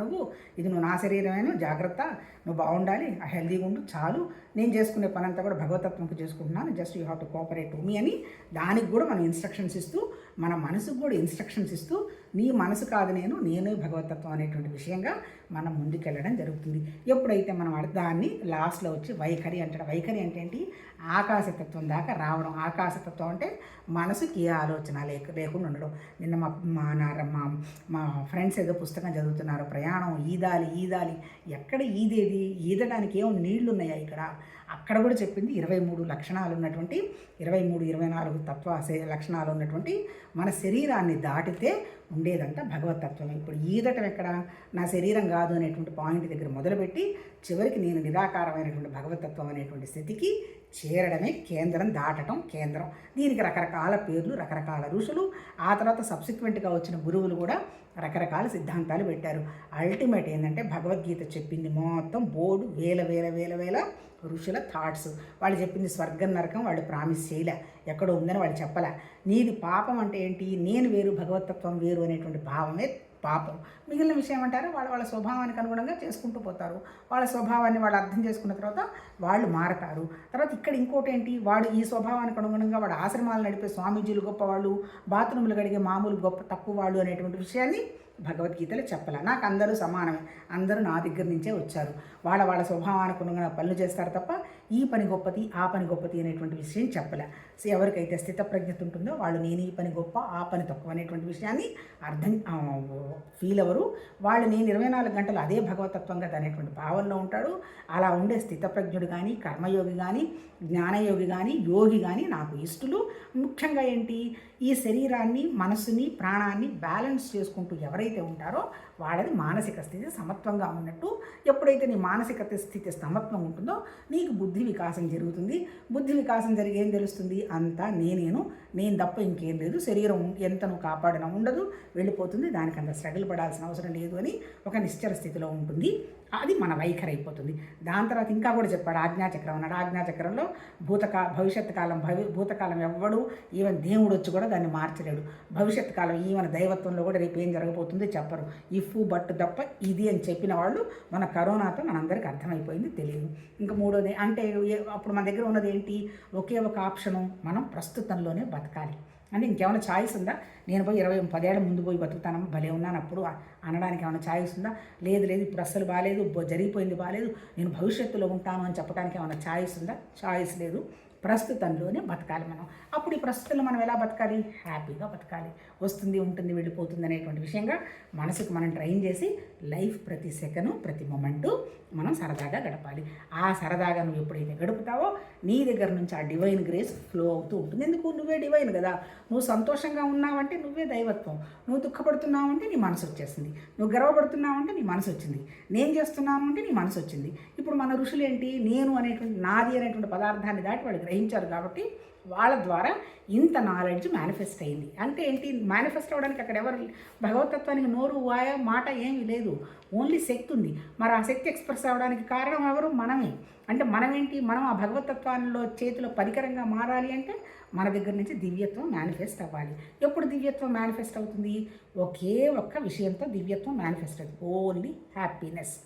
ఇది నువ్వు నా శరీరమేను, జాగ్రత్త, నువ్వు బాగుండాలి, హెల్దీగా ఉండు, చాలు, నేను చేసుకునే పని అంతా కూడా భగవతత్వంకి చేసుకుంటున్నాను, just you have to cooperate to me అని దానికి కూడా మనం ఇన్స్ట్రక్షన్స్ ఇస్తూ, మన మనసుకు కూడా ఇన్స్ట్రక్షన్స్ ఇస్తూ, నీ మనసు కాదు నేనే భగవతత్వం అనేటువంటి విషయంగా మనం ముందుకెళ్ళడం జరుగుతుంది. ఎప్పుడైతే మనం దాన్ని లాస్ట్లో వచ్చి వైఖరి అంటాడు. వైఖరి అంటే ఏంటి? ఆకాశతత్వం దాకా రావడం. ఆకాశతత్వం అంటే మనసుకి ఏ ఆలోచన లేకుండా ఉండడం. నిన్న మా ఫ్రెండ్స్ ఏదో పుస్తకం చదువుతున్నారు, ప్రయాణం ఈదాలి. ఎక్కడ ఈదేది? ఈదడానికి ఏముంది? నీళ్లు ఉన్నాయా ఇక్కడ? అక్కడ కూడా చెప్పింది 23 లక్షణాలు ఉన్నటువంటి 24 తత్వ లక్షణాలు ఉన్నటువంటి మన శరీరాన్ని దాటితే ఉండేదంతా భగవతత్వం. ఇప్పుడు ఈదటం ఎక్కడ? నా శరీరం కాదు అనేటువంటి పాయింట్ దగ్గర మొదలుపెట్టి చివరికి నేను నిరాకారమైనటువంటి భగవతత్వం అనేటువంటి స్థితికి చేరడమే కేంద్రం, దాటడం కేంద్రం. దీనికి రకరకాల పేర్లు, రకరకాల ఋషులు, ఆ తర్వాత సబ్సిక్వెంట్గా వచ్చిన గురువులు కూడా రకరకాల సిద్ధాంతాలు పెట్టారు. అల్టిమేట్ ఏంటంటే భగవద్గీత చెప్పింది మొత్తం బోర్డు, వేల ఋషుల థాట్స్. వాళ్ళు చెప్పింది స్వర్గం నరకం వాళ్ళు ప్రామిస్ చేయలే, ఎక్కడో ఉందని వాళ్ళు చెప్పలే. నీది పాపం అంటే ఏంటి? నేను వేరు, భగవతత్వం వేరు అనేటువంటి భావమే పాపం. మిగిలిన విషయం అంటారు వాళ్ళ స్వభావానికి అనుగుణంగా చేసుకుంటూ పోతారు. వాళ్ళ స్వభావాన్ని వాళ్ళు అర్థం చేసుకున్న తర్వాత వాళ్ళు మారతారు. తర్వాత ఇక్కడ ఇంకోటి ఏంటి? వాడు ఈ స్వభావానికి అనుగుణంగా వాడు ఆశ్రమాలు నడిపే స్వామీజీలు గొప్పవాళ్ళు, బాత్రూములు కడిగే మామూలు తక్కువ వాళ్ళు అనేటువంటి విషయాన్ని భగవద్గీతలో చెప్పాల. నాకు అందరూ సమానమే, అందరూ నా దగ్గర నుంచే వచ్చారు. వాళ్ళ స్వభావానికి అనుగుణ పనులు చేస్తారు తప్ప ఈ పని గొప్పది, ఆ పని గొప్పది అనేటువంటి విషయం చెప్పలే. సో ఎవరికైతే స్థితప్రజ్ఞత ఉంటుందో వాళ్ళు నేను ఈ పని గొప్ప, ఆ పని తక్కువ అనేటువంటి విషయాన్ని ఫీల్ అవ్వరు. వాళ్ళు నేను 24 గంటలు అదే భగవతత్వంగా అనేటువంటి భావనలో ఉంటాడు. అలా ఉండే స్థితప్రజ్ఞుడు కానీ, కర్మయోగి కానీ, జ్ఞానయోగి కానీ, యోగి కానీ నాకు ఇష్టలు. ముఖ్యంగా ఏంటి? ఈ శరీరాన్ని, మనసుని, ప్రాణాన్ని బ్యాలెన్స్ చేసుకుంటూ ఎవరైతే ఉంటారో వాళ్ళది మానసిక స్థితి సమత్వంగా ఉన్నట్టు. ఎప్పుడైతే నీ మానసిక స్థితి సమత్వం ఉంటుందో నీకు బుద్ధి వికాసం జరుగుతుంది. బుద్ధి వికాసం జరిగి ఏం తెలుస్తుంది? అంతా నేను తప్ప ఇంకేం లేదు, శరీరం ఎంత నువ్వు కాపాడినా ఉండదు, వెళ్ళిపోతుంది, దానికి అంత స్ట్రగుల్ పడాల్సిన అవసరం లేదు అని ఒక నిశ్చల స్థితిలో ఉంటుంది. అది మన వైఖరి అయిపోతుంది. దాని తర్వాత ఇంకా కూడా చెప్పాడు ఆజ్ఞాచక్రం అన్నాడు. ఆజ్ఞాచక్రంలో భూతకాలం ఎవ్వడు, ఈవెన్ దేవుడు వచ్చి కూడా దాన్ని మార్చలేడు. భవిష్యత్ కాలం ఈవెన్ దైవత్వంలో కూడా రేపు ఏం జరగబోతుందో చెప్పరు. బట్ తప్ప ఇది అని చెప్పిన వాళ్ళు మన కరోనాతో మనందరికీ అర్థమైపోయింది, తెలియదు. ఇంకా మూడోది అంటే అప్పుడు మన దగ్గర ఉన్నది ఏంటి? ఒకే ఒక ఆప్షను, మనం ప్రస్తుతంలోనే బతకాలి. అంటే ఇంకేమైనా ఛాయిస్ ఉందా? నేను పోయి 10 ఏళ్ళ ముందు పోయి బతుకుతానమ్మా, భలే ఉన్నాను అప్పుడు అనడానికి ఏమైనా ఛాయిస్ ఉందా? లేదు, ఇప్పుడు అస్సలు బాగాలేదు, జరిగిపోయింది బాగాలేదు, నేను భవిష్యత్తులో ఉంటాను అని చెప్పడానికి ఏమైనా ఛాయిస్ ఉందా? ఛాయిస్ లేదు. ప్రస్తుతంలోనే బతకాలి మనం. అప్పుడు ఈ ప్రస్తుతంలో మనం ఎలా బతకాలి? హ్యాపీగా బతకాలి. వస్తుంది, ఉంటుంది, వెళ్ళిపోతుంది అనేటువంటి విషయంగా మనసుకు మనం ట్రైన్ చేసి లైఫ్ ప్రతి సెకను, ప్రతి మొమెంటు మనం సరదాగా గడపాలి. ఆ సరదాగా నువ్వు ఎప్పుడైతే గడుపుతావో నీ దగ్గర నుంచి ఆ డివైన్ గ్రేస్ ఫ్లో అవుతూ ఉంటుంది. ఎందుకు? నువ్వే డివైన్ కదా. నువ్వు సంతోషంగా ఉన్నావంటే నువ్వే దైవత్వం. నువ్వు దుఃఖపడుతున్నావంటే నీ మనసు వచ్చేసింది. నువ్వు గర్వపడుతున్నావంటే నీ మనసు వచ్చింది. నేను చేస్తున్నాను అంటే నీ మనసు వచ్చింది. ఇప్పుడు మన ఋషులు ఏంటి? నేను అనేటువంటి, నాది అనేటువంటి పదార్థాన్ని దాటి వాళ్ళు గ్రహించారు కాబట్టి వాళ్ళ ద్వారా ఇంత నాలెడ్జ్ మేనిఫెస్ట్ అయింది. అంటే ఏంటి, మేనిఫెస్ట్ అవ్వడానికి అక్కడ ఎవరు భగవతత్వానికి నోరు వాయ మాట ఏమీ లేదు, ఓన్లీ శక్తి ఉంది. మరి ఆ శక్తి ఎక్స్ప్రెస్ అవ్వడానికి కారణం ఎవరు? మనమే. అంటే మనమేంటి, మనం ఆ భగవతత్వాల్లో చేతిలో పరికరంగా మారాలి అంటే మన దగ్గర నుంచి దివ్యత్వం మేనిఫెస్ట్ అవ్వాలి. ఎప్పుడు దివ్యత్వం మేనిఫెస్ట్ అవుతుంది? ఒకే ఒక్క విషయంతో దివ్యత్వం మేనిఫెస్ట్ అవుతుంది, ఓన్లీ హ్యాపీనెస్.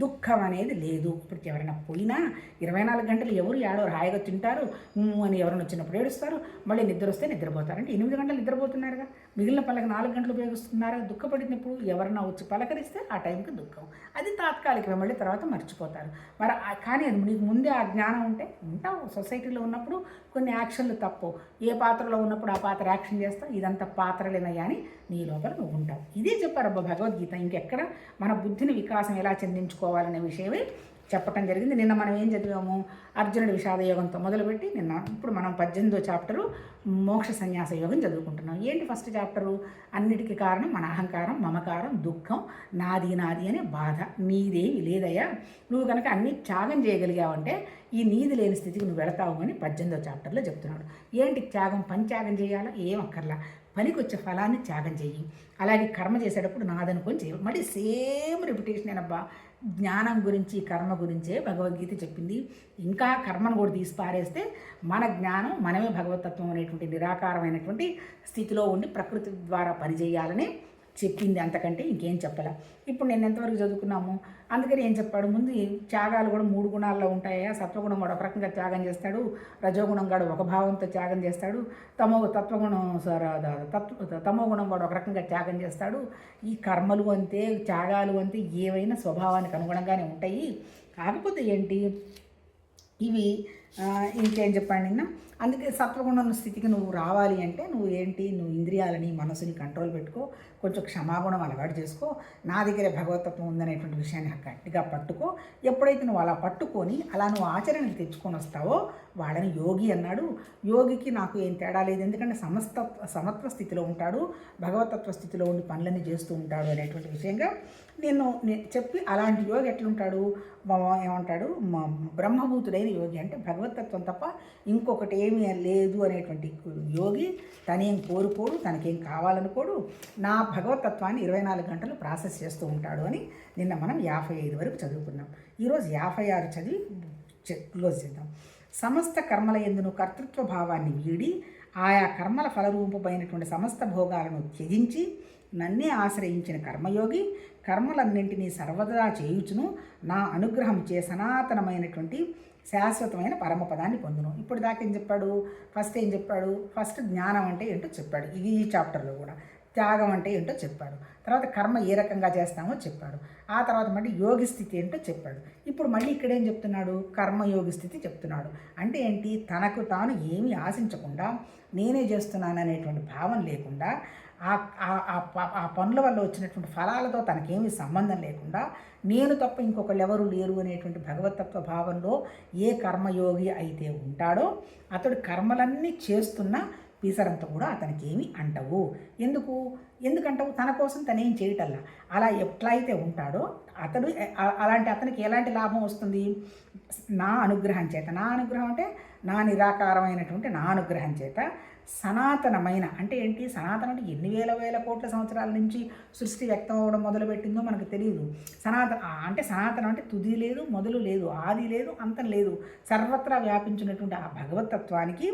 దుఃఖం అనేది లేదు. ఇప్పుడు ఎవరైనా పోయినా 24 గంటలు ఎవరు ఏడవరు, హాయిగా తింటారు అని ఎవరైనా వచ్చినప్పుడు ఏడుస్తారు, మళ్ళీ నిద్ర వస్తే నిద్రపోతారు. అంటే 8 గంటలు నిద్రపోతున్నారుగా, మిగిలిన పళ్ళకి 4 గంటలు ఉపయోగిస్తున్నారా? దుఃఖపడినప్పుడు ఎవరైనా వచ్చి పలకరిస్తే ఆ టైంకి దుఃఖం, అది తాత్కాలికమే, మళ్ళీ తర్వాత మర్చిపోతారు. మరి కానీ అది నీకు ముందే ఆ జ్ఞానం ఉంటే ఉంటావు. సొసైటీలో ఉన్నప్పుడు కొన్ని యాక్షన్లు తప్పవు, ఏ పాత్రలో ఉన్నప్పుడు ఆ పాత్ర యాక్షన్ చేస్తావు, ఇదంతా పాత్రలేనయ్యా అని నీ లోపల నువ్వు ఉంటావు. ఇదే చెప్పారబ్బా భగవద్గీత. ఇంకెక్కడ మన బుద్ధిని వికాసం ఎలా చెందించుకోవాలనే విషయమే చెప్పటం జరిగింది. నిన్న మనం ఏం చదివాము? అర్జునుడి విషాద యోగంతో మొదలుపెట్టి ఇప్పుడు మనం 18వ చాప్టరు మోక్ష సన్యాస యోగం చదువుకుంటున్నాం. ఏంటి ఫస్ట్ చాప్టరు? అన్నిటికీ కారణం మన అహంకారం, మమకారం, దుఃఖం, నాది నాది అనే బాధ. నీదేమి లేదయ్యా, నువ్వు కనుక అన్ని త్యాగం చేయగలిగావంటే ఈ నీది లేని స్థితికి నువ్వు వెళతావు అని 18వ చాప్టర్లో చెప్తున్నాడు. ఏంటి త్యాగం? పని త్యాగం చేయాలా? ఏం అక్కర్లా, పనికి వచ్చే ఫలాన్ని త్యాగం చెయ్యి. అలాగే కర్మ చేసేటప్పుడు నాదనుకొని చేయాలి. మళ్ళీ సేమ్ రిపిటేషన్ ఏనబ్బా. జ్ఞానం గురించి, కర్మ గురించే భగవద్గీత చెప్పింది. ఇంకా కర్మను కూడా తీసి పారేస్తే మన జ్ఞానం, మనమే భగవతత్వం అనేటువంటి నిరాకారమైనటువంటి స్థితిలో ఉండి ప్రకృతి ద్వారా పనిచేయాలని చెప్పింది. అంతకంటే ఇంకేం చెప్పలే. ఇప్పుడు నేను ఎంతవరకు చదువుకున్నాము? అందుకని ఏం చెప్పాడు? ముందు త్యాగాలు కూడా 3 గుణాల్లో ఉంటాయా. సత్వగుణం వాడు ఒక రకంగా త్యాగం చేస్తాడు, రజోగుణం వాడు ఒక భావంతో త్యాగం చేస్తాడు, తమో గుణం వాడు ఒక రకంగా త్యాగం చేస్తాడు. ఈ కర్మలు అంతే, త్యాగాలు అంతే, ఏవైనా స్వభావానికి అనుగుణంగానే ఉంటాయి. కాకపోతే ఏంటి, ఇవి ఇంకేం చెప్పండి నిన్న. అందుకే సత్వగుణం స్థితికి నువ్వు రావాలి అంటే నువ్వు ఏంటి, నువ్వు ఇంద్రియాలని, మనసుని కంట్రోల్ పెట్టుకో, కొంచెం క్షమాగుణం అలవాటు చేసుకో, నా దగ్గరే భగవతత్వం ఉందనేటువంటి విషయాన్ని గట్టిగా పట్టుకో. ఎప్పుడైతే నువ్వు అలా పట్టుకొని అలా నువ్వు ఆచరణకి తెచ్చుకొని వస్తావో వాళ్ళని యోగి అన్నాడు. యోగికి నాకు ఏం తేడా లేదు, ఎందుకంటే సమత్వ స్థితిలో ఉంటాడు, భగవతత్వ స్థితిలో ఉండి పనులన్నీ చేస్తూ ఉంటాడు అనేటువంటి విషయంగా నేను చెప్పి, అలాంటి యోగి ఎట్లుంటాడు ఏమంటాడు, బ్రహ్మభూతుడైన యోగి అంటే భగవతత్వం తప్ప ఇంకొకటి ఏమీ లేదు అనేటువంటి యోగి తనేం కోరుకోడు, తనకేం కావాలనుకోడు, నా భగవతత్వాన్ని 24 గంటలు ప్రాసెస్ చేస్తూ ఉంటాడు అని నిన్న మనం 55 వరకు చదువుకున్నాం. ఈరోజు 56 చదివి క్లోజ్ చేద్దాం. సమస్త కర్మల యందును కర్తృత్వ భావాన్ని వీడి ఆయా కర్మల ఫలరూపమైనటువంటి సమస్త భోగాలను త్యజించి నన్నే ఆశ్రయించిన కర్మయోగి కర్మలన్నింటినీ సర్వదా చేయుచును నా అనుగ్రహం చే సనాతనమైనటువంటి శాశ్వతమైన పరమపదాన్ని పొందును. ఇప్పుడు దాకా ఏం చెప్పాడు? ఫస్ట్ ఏం చెప్పాడు? ఫస్ట్ జ్ఞానం అంటే ఏంటో చెప్పాడు, ఈ చాప్టర్లో కూడా. త్యాగం అంటే ఏంటో చెప్పాడు. తర్వాత కర్మ ఏ రకంగా చేస్తామో చెప్పాడు. ఆ తర్వాత మళ్ళీ యోగి స్థితి ఏంటో చెప్పాడు. ఇప్పుడు మళ్ళీ ఇక్కడేం చెప్తున్నాడు? కర్మయోగి స్థితి చెప్తున్నాడు. అంటే ఏంటి? తనకు తాను ఏమీ ఆశించకుండా, నేనే చేస్తున్నాను అనేటువంటి భావం లేకుండా, ఆ పనుల వల్ల వచ్చినటువంటి ఫలాలతో తనకేమీ సంబంధం లేకుండా, నేను తప్ప ఇంకొకళ్ళు ఎవరు లేరు అనేటువంటి భగవతత్వ భావంలో ఏ కర్మయోగి అయితే ఉంటాడో అతడు కర్మలన్నీ చేస్తున్న పీసరంతా కూడా అతనికి ఏమి అంటవు. ఎందుకంటావు? తన కోసం తనేం చేయటల్లా. అలా ఎట్లయితే ఉంటాడో అతడు అతనికి ఎలాంటి లాభం వస్తుంది? నా అనుగ్రహం చేత. నా అనుగ్రహం అంటే నా నిరాకారమైనటువంటి నా అనుగ్రహం చేత సనాతనమైన, అంటే ఏంటి? సనాతనం అంటే ఎన్ని వేల కోట్ల సంవత్సరాల నుంచి సృష్టి వ్యక్తం అవ్వడం మొదలుపెట్టిందో మనకు తెలియదు. సనాతనం అంటే తుది లేదు, మొదలు లేదు, ఆది లేదు, అంతం లేదు, సర్వత్రా వ్యాపించినటువంటి ఆ భగవతత్వానికి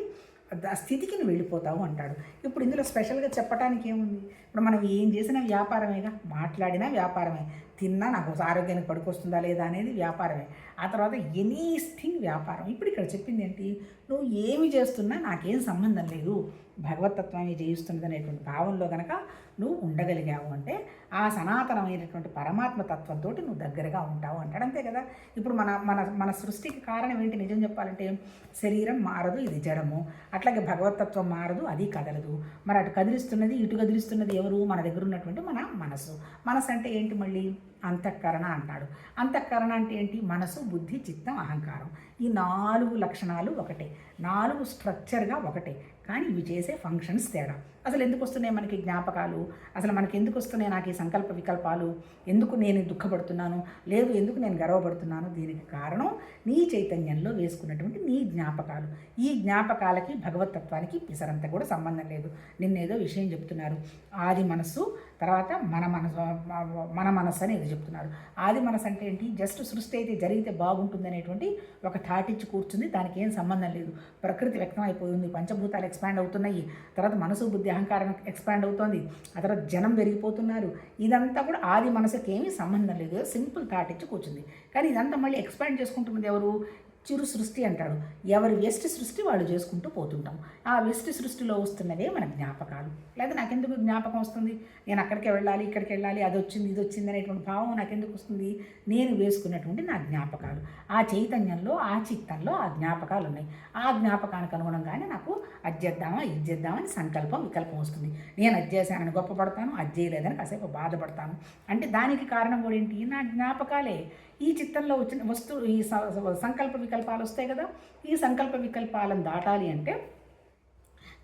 స్థితికి నువ్వు వెళ్ళిపోతావు అంటాడు. ఇప్పుడు ఇందులో స్పెషల్గా చెప్పడానికి ఏముంది? ఇప్పుడు మనం ఏం చేసినా వ్యాపారమేగా, మాట్లాడినా వ్యాపారమే, తిన్నా నాకు ఆరోగ్యానికి పడుకొస్తుందా లేదా అనేది వ్యాపారమే, ఆ తర్వాత ఎనీథింగ్ వ్యాపారం. ఇప్పుడు ఇక్కడ చెప్పింది ఏంటి? నువ్వు ఏమి చేస్తున్నా నాకేం సంబంధం లేదు, భగవతత్వాన్ని చేయిస్తున్నది అనేటువంటి భావంలో కనుక నువ్వు ఉండగలిగావు అంటే ఆ సనాతనమైనటువంటి పరమాత్మ తత్వంతో నువ్వు దగ్గరగా ఉంటావు అంటాడు. అంతే కదా. ఇప్పుడు మన సృష్టికి కారణం ఏంటి? నిజం చెప్పాలంటే శరీరం మారదు, ఇది జడము. అట్లాగే భగవతత్వం మారదు, అది కదలదు. మరి అటు కదిలిస్తున్నది, ఇటు కదిలిస్తున్నది ఎవరు? మన దగ్గర ఉన్నటువంటి మన మనసు. మనసు అంటే ఏంటి? మళ్ళీ అంతఃకరణ అంటాడు. అంతఃకరణ అంటే ఏంటి? మనసు, బుద్ధి, చిత్తం, అహంకారం. ఈ 4 లక్షణాలు ఒకటే, 4 స్ట్రక్చర్గా ఒకటే. కానీ ఇవి చేసే ఫంక్షన్స్ తేడా. అసలు ఎందుకు వస్తున్నాయి మనకి జ్ఞాపకాలు, అసలు మనకి ఎందుకు వస్తున్నాయి నాకు ఈ సంకల్ప వికల్పాలు, ఎందుకు నేను దుఃఖపడుతున్నాను, లేదు ఎందుకు నేను గర్వపడుతున్నాను, దీనికి కారణం నీ చైతన్యంలో వేసుకున్నటువంటి నీ జ్ఞాపకాలు. ఈ జ్ఞాపకాలకి భగవతత్వానికి పిసరంత కూడా సంబంధం లేదు. నిన్నేదో విషయం చెప్తున్నారు, ఆది మనస్సు, తర్వాత మన మనస్సు అని ఏదో చెప్తున్నారు. ఆది మనస్సు అంటే ఏంటి, జస్ట్ సృష్టి అయితే జరిగితే బాగుంటుంది అనేటువంటి ఒక థాట్ ఇచ్చి కూర్చుంది, దానికి ఏం సంబంధం లేదు. ప్రకృతి వ్యక్తం అయిపోయింది, పంచభూతాలు ఎక్స్పాండ్ అవుతున్నాయి, తర్వాత మనసు బుద్ధి అహంకారం ఎక్స్పాండ్ అవుతోంది, ఆ తర్వాత జనం పెరిగిపోతున్నారు. ఇదంతా కూడా ఆది మనసుకి ఏమీ సంబంధం లేదు, సింపుల్ థాట్ ఇచ్చి కూర్చుంది. కానీ ఇదంతా మళ్ళీ ఎక్స్పాండ్ చేసుకుంటున్నది ఎవరు, చిరు సృష్టి అంటాడు. ఎవరి వ్యష్టి సృష్టి వాళ్ళు చేసుకుంటూ పోతుంటాం. ఆ వ్యష్టి సృష్టిలో వస్తున్నవే మన జ్ఞాపకాలు. లేదా నాకెందుకు జ్ఞాపకం వస్తుంది, నేను అక్కడికి వెళ్ళాలి, ఇక్కడికి వెళ్ళాలి, అది వచ్చింది ఇది వచ్చింది అనేటువంటి భావం నాకెందుకు వస్తుంది, నేను వేసుకున్నటువంటి నా జ్ఞాపకాలు. ఆ చైతన్యంలో ఆ చిత్తంలో ఆ జ్ఞాపకాలు ఉన్నాయి. ఆ జ్ఞాపకానికి అనుగుణంగానే నాకు అది చేద్దామా ఇది చేద్దామని సంకల్పం వికల్పం వస్తుంది. నేను అది చేశానని గొప్పపడతాను, అది చేయలేదని కాసేపు బాధపడతాను. అంటే దానికి కారణం కూడా ఏంటి, నా జ్ఞాపకాలే. ఈ చిత్తంలో వచ్చిన ఈ సంకల్ప వికల్పాలు వస్తాయి కదా, ఈ సంకల్ప వికల్పాలను దాటాలి అంటే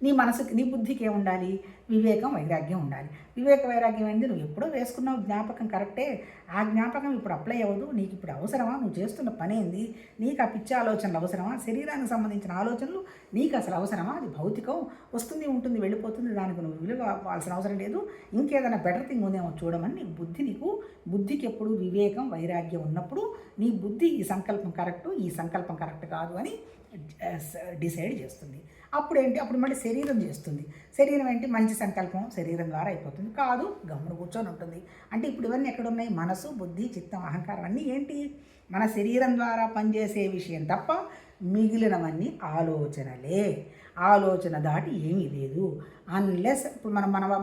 నీ మనసుకి నీ బుద్ధికి ఏముండాలి, వివేకం వైరాగ్యం ఉండాలి. వివేక వైరాగ్యం ఏంది, నువ్వు ఎప్పుడో వేసుకున్నావు జ్ఞాపకం కరెక్టే, ఆ జ్ఞాపకం ఇప్పుడు అప్లై అవ్వదు, నీకు ఇప్పుడు అవసరమా, నువ్వు చేస్తున్న పని ఏంది, నీకు ఆ పిచ్చి ఆలోచనలు అవసరమా, శరీరానికి సంబంధించిన ఆలోచనలు నీకు అసలు అవసరమా, అది భౌతికం, వస్తుంది ఉంటుంది వెళ్ళిపోతుంది, దానికి నువ్వు విలువ అవ్వాల్సిన అవసరం లేదు, ఇంకేదైనా బెటర్ థింగ్ ఉందేమో చూడమని నీకు బుద్ధికి ఎప్పుడు వివేకం వైరాగ్యం ఉన్నప్పుడు నీ బుద్ధి ఈ సంకల్పం కరెక్టు ఈ సంకల్పం కరెక్ట్ కాదు అని డిసైడ్ చేస్తుంది. అప్పుడు ఏంటి, అప్పుడు మళ్ళీ శరీరం చేస్తుంది. శరీరం ఏంటి, మంచి సంకల్పం శరీరం ద్వారా అయిపోతుంది, కాదు గమ్మున కూర్చొని ఉంటుంది. అంటే ఇప్పుడు ఇవన్నీ ఎక్కడున్నాయి, మనసు బుద్ధి చిత్తం అహంకారం అన్నీ ఏంటి మన శరీరం ద్వారా పనిచేసే విషయం తప్ప మిగిలినవన్నీ ఆలోచనలే. ఆలోచన దాటి ఏమీ లేదు. అన్లెస్ ఇప్పుడు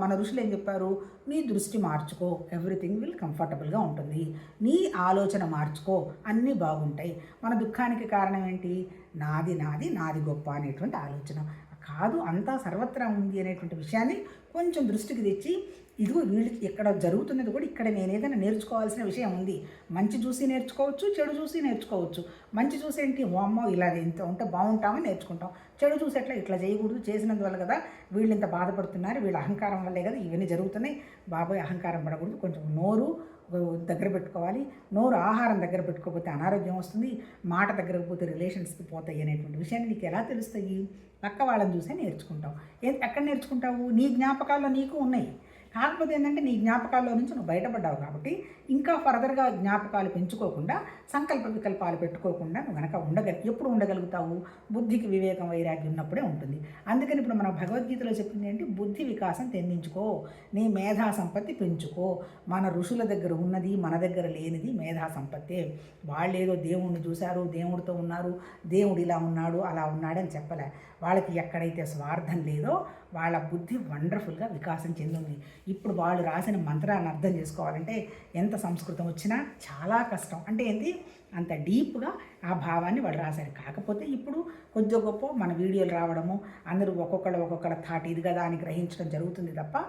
మన ఋషులు ఏం చెప్పారు, నీ దృష్టి మార్చుకో, ఎవ్రీథింగ్ విల్ కంఫర్టబుల్గా ఉంటుంది, నీ ఆలోచన మార్చుకో, అన్నీ బాగుంటాయి. మన దుఃఖానికి కారణం ఏంటి, నాది నాది నాది గొప్ప అనేటువంటి ఆలోచన కాదు, అంతా సర్వత్రా ఉంది అనేటువంటి విషయాన్ని కొంచెం దృష్టికి తెచ్చి, ఇదిగో వీళ్ళకి ఎక్కడ జరుగుతున్నది కూడా ఇక్కడ నేను ఏదైనా నేర్చుకోవాల్సిన విషయం ఉంది. మంచి చూసి నేర్చుకోవచ్చు, చెడు చూసి నేర్చుకోవచ్చు. మంచి చూసి ఏంటి, అమ్మో ఇలా ఇంత ఉంటే బాగుంటామని నేర్చుకుంటాం. చెడు చూసి ఇట్లా చేయకూడదు, చేసినందువల్ల కదా వీళ్ళు ఇంత బాధపడుతున్నారు, వీళ్ళ అహంకారం వల్లే కదా ఇవన్నీ జరుగుతున్నాయి, బాబాయ్ అహంకారం పడకూడదు, కొంచెం నోరు దగ్గర పెట్టుకోవాలి, నోరు ఆహారం దగ్గర పెట్టుకోకపోతే అనారోగ్యం వస్తుంది, మాట దగ్గరకు పోతే రిలేషన్స్కి పోతాయి అనేటువంటి విషయాన్ని నీకు ఎలా తెలుస్తాయి, పక్క వాళ్ళని చూసే నేర్చుకుంటావు. ఎక్కడ నేర్చుకుంటావు, నీ జ్ఞాపకాల్లో నీకు ఉన్నాయి. కాకపోతే ఏంటంటే నీ జ్ఞాపకాల్లో నుంచి నువ్వు బయటపడ్డావు కాబట్టి ఇంకా ఫర్దర్గా జ్ఞాపకాలు పెంచుకోకుండా సంకల్ప వికల్పాలు పెట్టుకోకుండా నువ్వు కనుక ఎప్పుడు ఉండగలుగుతావు, బుద్ధికి వివేకం వైరాగ్యం ఉన్నప్పుడే ఉంటుంది. అందుకని ఇప్పుడు మన భగవద్గీతలో చెప్పింది ఏంటి, బుద్ధి వికాసం తెందించుకో, నీ మేధా సంపత్తి పెంచుకో. మన ఋషుల దగ్గర ఉన్నది మన దగ్గర లేనిది మేధా సంపత్తే. వాళ్ళేదో దేవుణ్ణి చూశారు, దేవుడితో ఉన్నారు, దేవుడు ఇలా ఉన్నాడు అలా ఉన్నాడని చెప్పలే. వాళ్ళకి ఎక్కడైతే స్వార్థం లేదో వాళ్ళ బుద్ధి వండర్ఫుల్గా వికాసం చెందింది. ఇప్పుడు వాళ్ళు రాసిన మంత్రాన్ని అర్థం చేసుకోవాలంటే ఎంత సంస్కృతం వచ్చినా చాలా కష్టం. అంటే ఏంటి, అంత డీప్గా ఆ భావాన్ని వాళ్ళు రాశారు. కాకపోతే ఇప్పుడు కొద్ది గొప్ప మన వీడియోలు రావడము, అందరూ ఒక్కొక్కళ్ళ థాట్ ఇది కదా అని గ్రహించడం జరుగుతుంది తప్ప